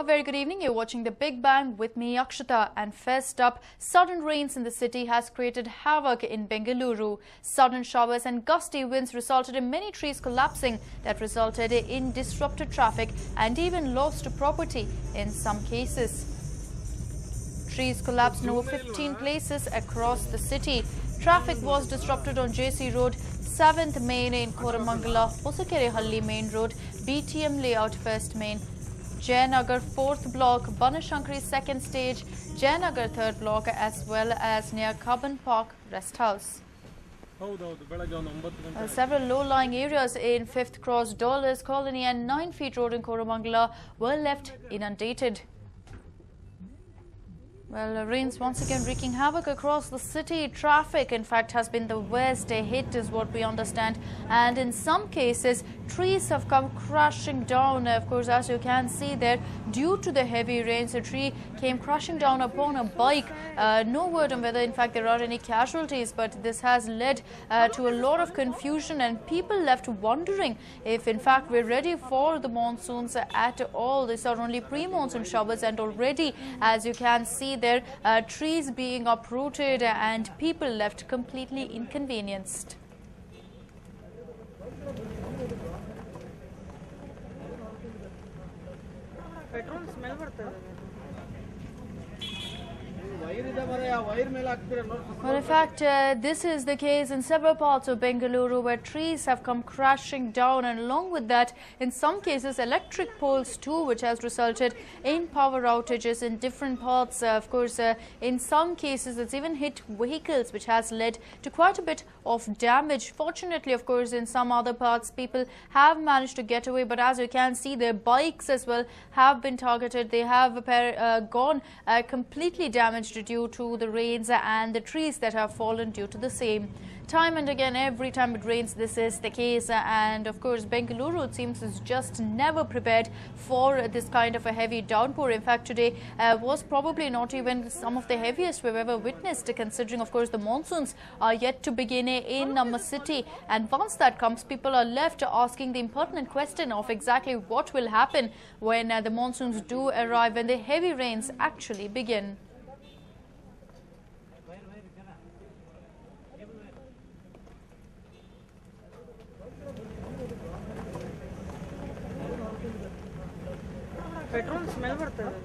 A very good evening. You're watching The Big Bang with me, Akshata. And first up, sudden rains in the city has created havoc in Bengaluru. Sudden showers and gusty winds resulted in many trees collapsing that resulted in disrupted traffic and even lost property in some cases. Trees collapsed in over 15 places across the city. Traffic was disrupted on JC Road, 7th Main in Koramangala, Pusakerehalli Main Road, BTM Layout 1st Main, Jayanagar 4th Block, Banashankari 2nd Stage, Jayanagar 3rd Block, as well as near Kaban Park Rest House. Several low-lying areas in 5th Cross, Dollars Colony and 9 Feet Road in Koramangala were left inundated. Well, rains once again wreaking havoc across the city. Traffic, in fact, has been the worst hit is what we understand. And in some cases, trees have come crashing down. Of course, as you can see there, due to the heavy rains, a tree came crashing down upon a bike. No word on whether, in fact, there are any casualties, but this has led to a lot of confusion and people left wondering if, in fact, we're ready for the monsoons at all. These are only pre-monsoon showers, and already, as you can see there, trees being uprooted and people left completely inconvenienced. Well, in fact, this is the case in several parts of Bengaluru where trees have come crashing down, and along with that, in some cases, electric poles too, which has resulted in power outages in different parts. Of course, in some cases, it's even hit vehicles, which has led to quite a bit of damage. Fortunately, of course, in some other parts, people have managed to get away, but as you can see, their bikes as well have been targeted. They have gone completely damaged due to the rains and the trees that have fallen due to the same. Time and again, every time it rains, this is the case. And of course, Bengaluru, it seems, is just never prepared for this kind of a heavy downpour. In fact, today was probably not even some of the heaviest we've ever witnessed, considering, of course, the monsoons are yet to begin in our city. And once that comes, people are left asking the impertinent question of exactly what will happen when the monsoons do arrive, when the heavy rains actually begin. Petrol smell ಬರ್ತಾ ಇದೆ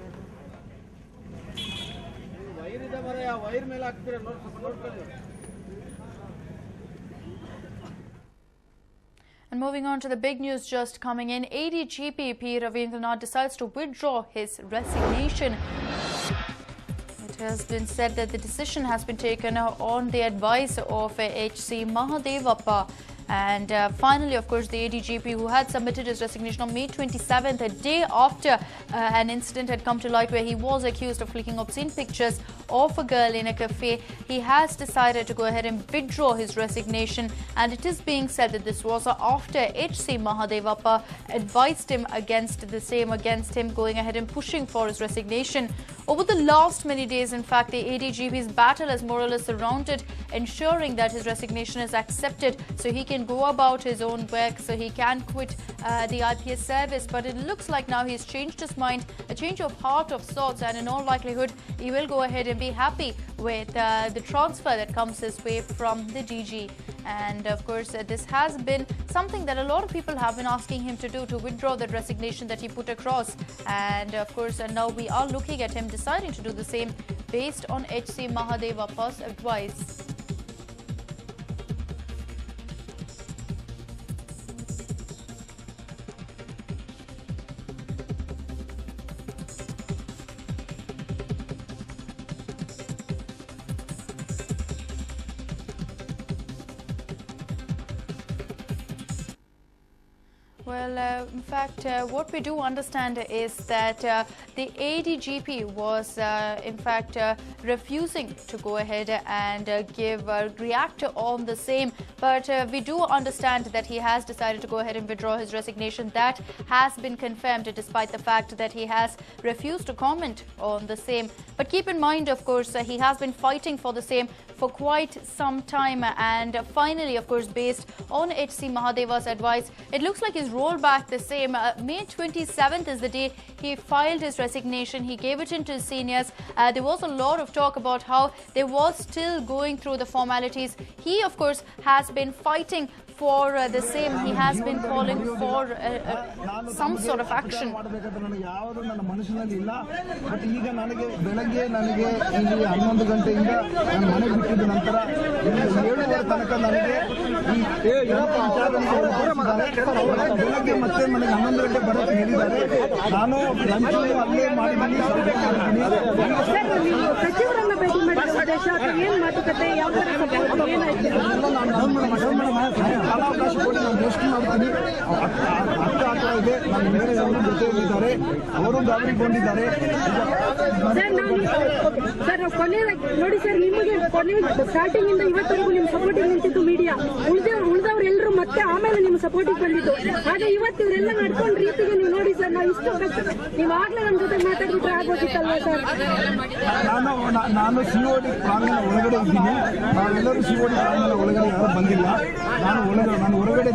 wire ಇದೆ ಮರೆ ಆ wire ಮೇಲೆ ಹಾಕ್ತಿರ ನೋಡ್ಕೊಳ್ಳಿ. And moving on to the big news just coming in, ADGP P. Ravindranath decides to withdraw his resignation. It has been said that the decision has been taken on the advice of H.C. Mahadevappa. And finally, of course, the ADGP, who had submitted his resignation on May 27th, a day after an incident had come to light where he was accused of clicking obscene pictures of a girl in a cafe, he has decided to go ahead and withdraw his resignation. And it is being said that this was after H.C. Mahadevappa advised him against the same, against him going ahead and pushing for his resignation. Over the last many days, in fact, the ADGP's battle has more or less surrounded ensuring that his resignation is accepted so he can go about his own work, so he can quit the IPS service. But it looks like now he's changed his mind, a change of heart of sorts, and in all likelihood, he will go ahead and be happy with the transfer that comes his way from the DG. And of course, this has been something that a lot of people have been asking him to do, to withdraw that resignation that he put across. And of course, now we are looking at him deciding to do the same based on H.C. Mahadevappa's advice. Well, in fact, what we do understand is that the ADGP was, in fact, refusing to go ahead and react on the same. But we do understand that he has decided to go ahead and withdraw his resignation. That has been confirmed despite the fact that he has refused to comment on the same. But keep in mind, of course, he has been fighting for the same for quite some time. And finally, of course, based on H.C. Mahadeva's advice, it looks like he's rolled back the same. May 27th is the day he filed his resignation. He gave it in to his seniors. There was a lot of talk about how they was still going through the formalities. He, of course, has been fighting for the same. He has been calling for some sort of action. Starting ಇಂದ ಇವತ್ತರೆಗೂ ನಿಮ್ supporting ನಿಂತಿದ್ದು media ಉಳಿದವರೆಲ್ಲರೂ ಮತ್ತೆ ಆಮೇಲೆ ನಿಮ್ supporting ಬಂದಿದ್ದು. ಹಾಗೆ ಇವತ್ತು ಇವರೆಲ್ಲ ನಡ್ಕೊಂಡ ರೀತಿಗೆ ನೀವು ನೋಡಿ ಸರ್, ನಾವು ಇಷ್ಟು ನೀವು ಆಗ್ಲೇ ನಮ್ಮ ಜೊತೆ ಮಾತಾಡಿದ್ರೆ ಆಗೋದಿತ್ತಲ್ವಾ ಸರ್? ನಾನು ಸಿಒಡಿ ಪ್ರಾಂಗಣ ಒಳಗಡೆ ಇದ್ದೀನಿ. ನಾವೆಲ್ಲರೂ ಸಿಒಡಿ ಪ್ರಾಂಗಣ ಒಳಗಡೆ ಯಾರು ಬಂದಿಲ್ಲ. ನಾನು ಹೊರಗಡೆ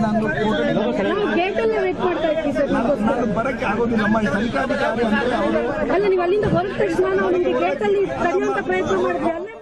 ಗೇಟಲ್ಲೇ ವೇಟ್ ಮಾಡ್ತಾ ಇದ್ದೀವಿ ಸರ್. ನಾನು ಬರಕ್ಕೆ ಆಗೋದಿಲ್ಲಮ್ಮ. ಈ ತನಿಖಾಧಿಕಾರಿ ಅಂದ್ರೆ ಅವರು ಅಲ್ಲ, ನೀವು ಅಲ್ಲಿಂದ ಹೊರಟ ತಕ್ಷಣ ನಾವು ನಿಮಗೆ ಗೇಟಲ್ಲಿ ತಡೆಯುವಂತ ಪ್ರಯತ್ನ ಮಾಡಿದ್ವಿ. ಅಲ್ಲೇ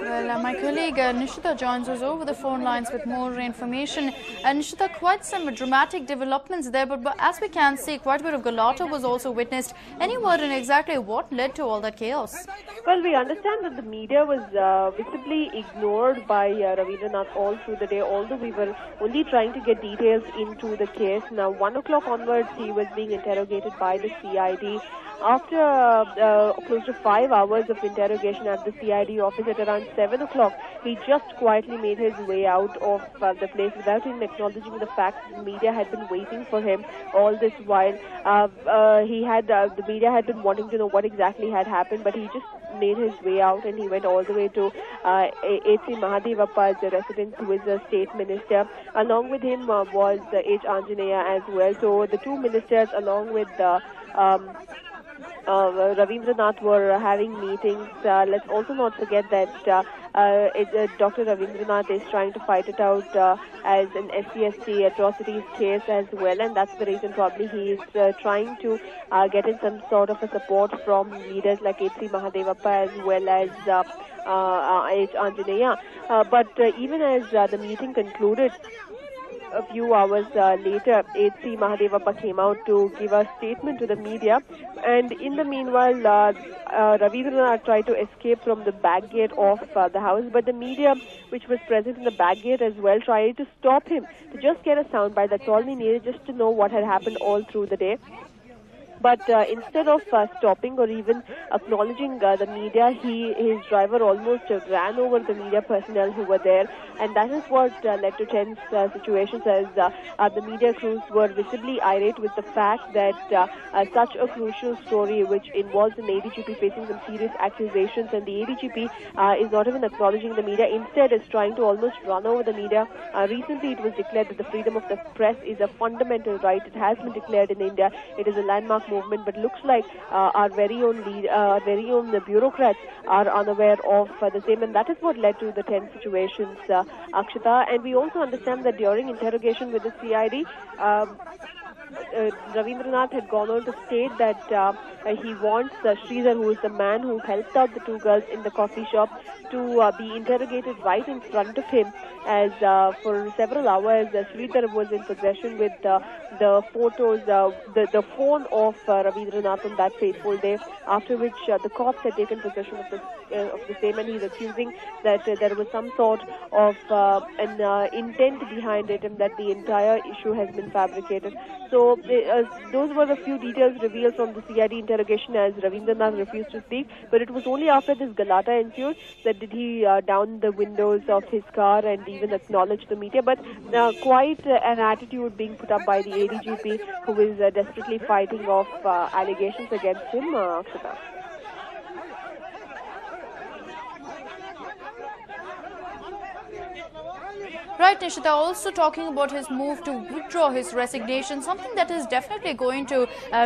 Well, my colleague Nishita joins us over the phone lines with more information. Nishita, quite some dramatic developments there, but as we can see, quite a bit of galatta was also witnessed. Any word on exactly what led to all that chaos? Well, we understand that the media was visibly ignored by Ravindranath all through the day, although we were only trying to get details into the case. Now, 1 o'clock onwards, he was being interrogated by the CID. After close to 5 hours of interrogation at the CID office at around 7 o'clock, he just quietly made his way out of the place without even acknowledging the fact that the media had been waiting for him all this while. The media had been wanting to know what exactly had happened, but he just made his way out and he went all the way to H.C. Mahadevappa's residence, who is a state minister. Along with him was H. Anjaneya as well. So the two ministers, along with Ravindranath, were having meetings. Let's also not forget that Dr. Ravindranath is trying to fight it out as an SC/ST atrocities case as well, and that's the reason probably he is trying to get in some sort of a support from leaders like H.C. Mahadevappa as well as H. Anjaneya. But even as the meeting concluded, a few hours later, H.C. Mahadevappa came out to give a statement to the media, and in the meanwhile, Ravindranath tried to escape from the back gate of the house, but the media, which was present in the back gate as well, tried to stop him to just get a soundbite. That's all we needed, just to know what had happened all through the day. But instead of stopping or even acknowledging the media, his driver almost ran over the media personnel who were there, and that is what led to tense situations as the media crews were visibly irate with the fact that such a crucial story, which involves an ADGP facing some serious accusations, and the ADGP is not even acknowledging the media, instead is trying to almost run over the media. Recently it was declared that the freedom of the press is a fundamental right. It has been declared in India. It is a landmark movement, but looks like our very own bureaucrats are unaware of the same, and that is what led to the tense situations, Akshita. And we also understand that during interrogation with the CID, Ravindranath had gone on to state that he wants Sridhar, who is the man who helped out the two girls in the coffee shop, to be interrogated right in front of him, as for several hours Sridhar was in possession with the photos, the phone of Ravindranath on that fateful day, after which the cops had taken possession of the same, and he's accusing that there was some sort of an intent behind it and that the entire issue has been fabricated. So those were the few details revealed from the CID interrogation, as Ravindranath refused to speak, but it was only after this galata ensued that did he down the windows of his car and even acknowledge the media. But quite an attitude being put up by the ADGP, who is desperately fighting off allegations against him. Akshata. Right, Nishita, also talking about his move to withdraw his resignation, something that is definitely going to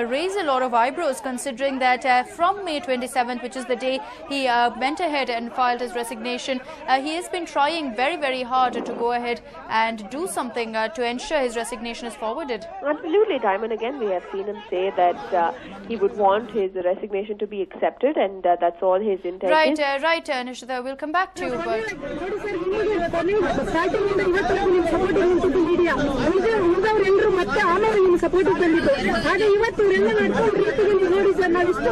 raise a lot of eyebrows, considering that from May 27th, which is the day he went ahead and filed his resignation, he has been trying very, very hard to go ahead and do something to ensure his resignation is forwarded. Absolutely. Time and again we have seen him say that he would want his resignation to be accepted, and that's all his intent is. Right, Nishita, we'll come back to you. But ಇವತ್ತವರೆಗೂ ನಿಮ್ಮ ಸಪೋರ್ಟಿಗೆ ನಿಂತಿದ್ದು media, ಉಳಿದವರೆಲ್ಲರೂ ಮತ್ತೆ ಆಮೇಲೆ ನಿಮ್ಮ ಸಪೋರ್ಟಿಗೆ ಬಂದಿದ್ದು. ಹಾಗೆ ಇವತ್ತು ಇವರೆಲ್ಲ ನಡ್ಕೊಂಡು ರೀತಿಗೆ ನೀವು ನೋಡಿ ಸರ್, ನಾವು ಇಷ್ಟು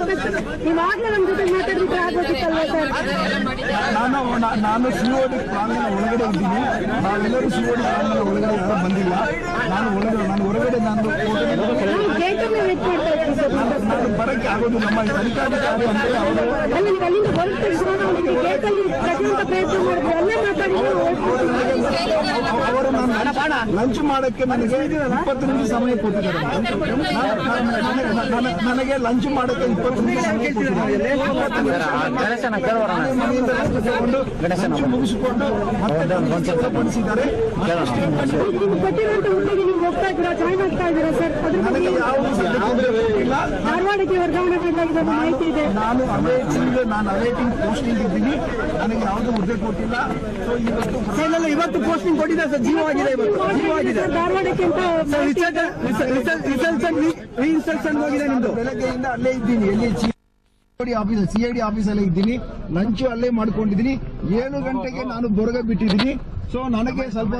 ನೀವು ಆಗ್ಲೇ ನಮ್ಮ ಜೊತೆ ಮಾತಾಡಿದ್ರೆ ಆಗೋದಿತ್ತಲ್ವಾ ಸರ್? ನಾನು ಸಿಒಡಿ ಪ್ರಾಂಗಣ ಒಳಗಡೆ ಇದ್ದೀನಿ. ನಾವೆಲ್ಲರೂ ಸಿಒಡಿ ಪ್ರಾಂಗಣ ಒಳಗಡೆ ಯಾರು ಬಂದಿಲ್ಲ. ನಾನು ಹೊರಗಡೆ ನಾನು ಗೇಟಲ್ಲಿ ವೇಟ್ ಮಾಡ್ತಾ ಇದ್ದೀನಿ ಸರ್. ನಾನು ಬರಕ್ಕೆ ಆಗೋದು ನಮ್ಮ ಅಧಿಕಾರಿ ಅಂತ ಅಲ್ಲಿಂದ ಹೊರಗೆ ತೆಗೆದು ನಾವು ಗೇಟಲ್ಲಿ ಪ್ರತಿಯೊಂದು ಪ್ರಯತ್ನ ಮಾಡಿದ್ವಿ, ಅಲ್ಲೇ ಮಾತಾಡಿದ್ರು. ಅವರು ಲಂಚ್ ಮಾಡಕ್ಕೆ ನನಗೆ 20 ನಿಮಿಷ ಸಮಯ ಕೊಟ್ಟಿದ್ದಾರೆ. ನನಗೆ ಲಂಚ್ ಮಾಡಕ್ಕೆ 20 ನಿಮಿಷ ಸಮಯ ಕೊಟ್ಟಿದ್ದಾರೆ. ಮುಗಿಸಿಕೊಂಡು ಪಡಿಸಿದ್ದಾರೆ. ನನಗೆ ಯಾವ ಧಾರವಾಡಕ್ಕೆ ವರ್ಗಾವಣೆ ಮಾಡಲಾಗಿದೆ ಮಾಹಿತಿ ಇದೆ. ನಾನು ಅವೇಟಿಂಗ್ ಪೋಸ್ಟಿಂಗ್ ಇದ್ದೀನಿ. ನನಗೆ ಯಾವುದು ಹುದ್ದೆ ಕೊಟ್ಟಿಲ್ಲ. ಇವತ್ತು ಪೋಸ್ಟಿಂಗ್ ಕೊಟ್ಟಿದ್ದಾರೆ ಸರ್. ಜೀವ ಆಗಿದೆ. ಧಾರವಾಡಕ್ಕೆ ಇನ್ಸ್ಟ್ರಕ್ಷನ್ ಹೋಗಿದೆ. ನಿಮ್ದು ಬೆಳಗ್ಗೆಯಿಂದ ಅಲ್ಲೇ ಇದ್ದೀನಿ. ಎಲ್ಲಿ ಸಿಐಡಿ ಆಫೀಸಲ್ಲೇ ಇದ್ದೀನಿ. ಲಂಚ್ ಅಲ್ಲೇ ಮಾಡ್ಕೊಂಡಿದ್ದೀನಿ. 7 ಗಂಟೆಗೆ ನಾನು ಹೊರಗೆ ಬಿಟ್ಟಿದ್ದೀನಿ. ಸೊ ನನಗೆ ಸ್ವಲ್ಪ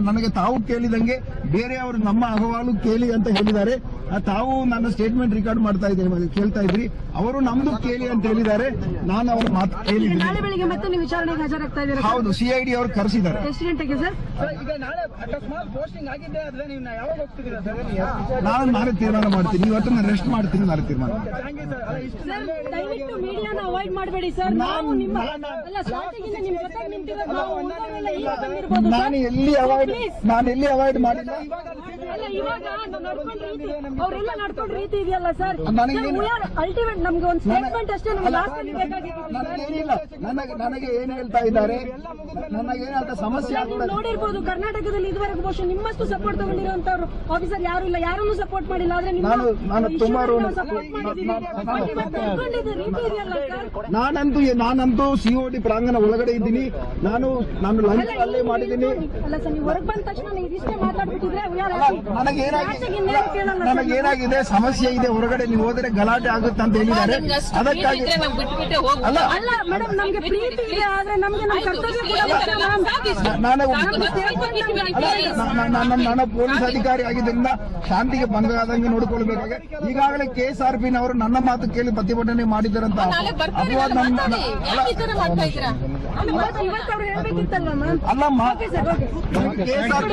ನನಗೆ ತಾವು ಕೇಳಿದಂಗೆ ಬೇರೆಯವರು ನಮ್ಮ ಅಹವಾಲು ಕೇಳಿ ಅಂತ ಹೇಳಿದ್ದಾರೆ. ತಾವು ನನ್ನ ಸ್ಟೇಟ್ಮೆಂಟ್ ರೆಕಾರ್ಡ್ ಮಾಡ್ತಾ ಇದ್ದೀನಿ, ಕೇಳ್ತಾ ಇದ್ರಿ. ಅವರು ನಮ್ದು ಕೇಳಿ ಅಂತ ಹೇಳಿದ್ದಾರೆ. ನಾನು ಅವ್ರ ಮಾತು ಕೇಳಿದ್ದೀನಿ. ನಾಳೆ ಬೆಳಿಗ್ಗೆ ಮತ್ತೆ ನೀವು ವಿಚಾರಣೆಗೆ ಹಾಜರಾಗ್ತಾ ಇದ್ದೀರಾ? ಹೌದು, ಸಿಐಡಿ ಅವರು ಕರೆಸಿದ್ದಾರೆ. ಎಷ್ಟು ಗಂಟೆಗೆ ಸರ್? ಈಗ ನಾಳೆ ಅಕಸ್ಮಾತ್ ಪೋಸ್ಟಿಂಗ್ ಆಗಿದ್ದೆ ಆದ್ರೆ ನೀವು ಯಾವಾಗ ಹೋಗ್ತಿದ್ದೀರಾ ಸರ್? ನಾಳೆ ತೀರ್ಮಾನ ಮಾಡ್ತೀನಿ. ಇವತ್ತು ನಾನು ರೆಸ್ಟ್ ಮಾಡ್ತೀನಿ. ನಾಳೆ ತೀರ್ಮಾನ. ದಯವಿಟ್ಟು ಮೀಡಿಯಾನ ಅವಾಯ್ಡ್ ಮಾಡಬೇಡಿ ಸರ್. ನಾವು ನಿಮ್ಮ ಸ್ಟಾರ್ಟಿಂಗ್ ನಿಮ್ಮ ಜೊತೆ ನಿಂತಿರೋದು ನಾನು ಎಲ್ಲಿ ಅವಾಯ್ಡ್ ಮಾಡಿಲ್ಲ. ಇವಾಗ ಅವರೆಲ್ಲ ನಡ್ಕೊಂಡು ರೀತಿ ಇದೆಯಲ್ಲ ಸರ್, ಅಲ್ಟಿಮೇಟ್ ನಮ್ಗೆ ಒಂದು ಸ್ಟೇಟ್ಮೆಂಟ್ ಅಷ್ಟೇ ನನಗೆ ಏನ್ ಹೇಳ್ತಾ ಇದ್ದಾರೆ, ನನಗೇನು ಅಂತ ಸಮಸ್ಯೆ ನೋಡಿರ್ಬೋದು. ಕರ್ನಾಟಕದಲ್ಲಿ ಇದುವರೆಗೂ ಬಹುಶಃ ನಿಮ್ಮಷ್ಟು ಸಪೋರ್ಟ್ ತಗೊಂಡಿರುವಂತವ್ರು ಆಫೀಸರ್ ಯಾರು ಇಲ್ಲ, ಯಾರನ್ನೂ ಸಪೋರ್ಟ್ ಮಾಡಿಲ್ಲ. ಆದ್ರೆ ನಾನು ತುಂಬಾ ನಾನಂತೂ ಸಿಒಡಿ ಪ್ರಾಂಗಣ ಒಳಗಡೆ ಇದ್ದೀನಿ. ನಾನು ಲಂಚ್ ಅಲ್ಲೇ ಮಾಡಿದ್ದೀನಿ. ಅಲ್ಲ ಸರ್, ನೀವು ಹೊರಗೆ ಬಂದ ತಕ್ಷಣ ಇದಿಷ್ಟೇ ಮಾತಾಡ್ಬಿಟ್ಟಿದ್ರೆ ನನಗೇನಾಗಿದೆ, ಸಮಸ್ಯೆ ಇದೆ. ಹೊರಗಡೆ ನೀವು ಹೋದರೆ ಗಲಾಟೆ ಆಗುತ್ತೆ ಅಂತ ಹೇಳಿದ್ದಾರೆ. ಅದಕ್ಕಾಗಿ ಅಲ್ಲ ಮೇಡಮ್, ನಮ್ಗೆ ಪ್ರೀತಿ ಇದೆ, ಆದ್ರೆ ನಮ್ಗೆ ನಮ್ಮ ಕರ್ತವ್ಯ ನಾನು ಪೊಲೀಸ್ ಅಧಿಕಾರಿ ಆಗಿದ್ದರಿಂದ ಶಾಂತಿಗೆ ಭಂಗ ಆದಂಗೆ ನೋಡಿಕೊಳ್ಬೇಕಾಗಿ ಈಗಾಗಲೇ KSRPನವರು ನನ್ನ ಮಾತು ಕೇಳಿ ಪ್ರತಿಭಟನೆ ಮಾಡಿದ್ದಾರಂತ ಅಪವಾದ ಅಲ್ಲಮ್ಮ. KSRP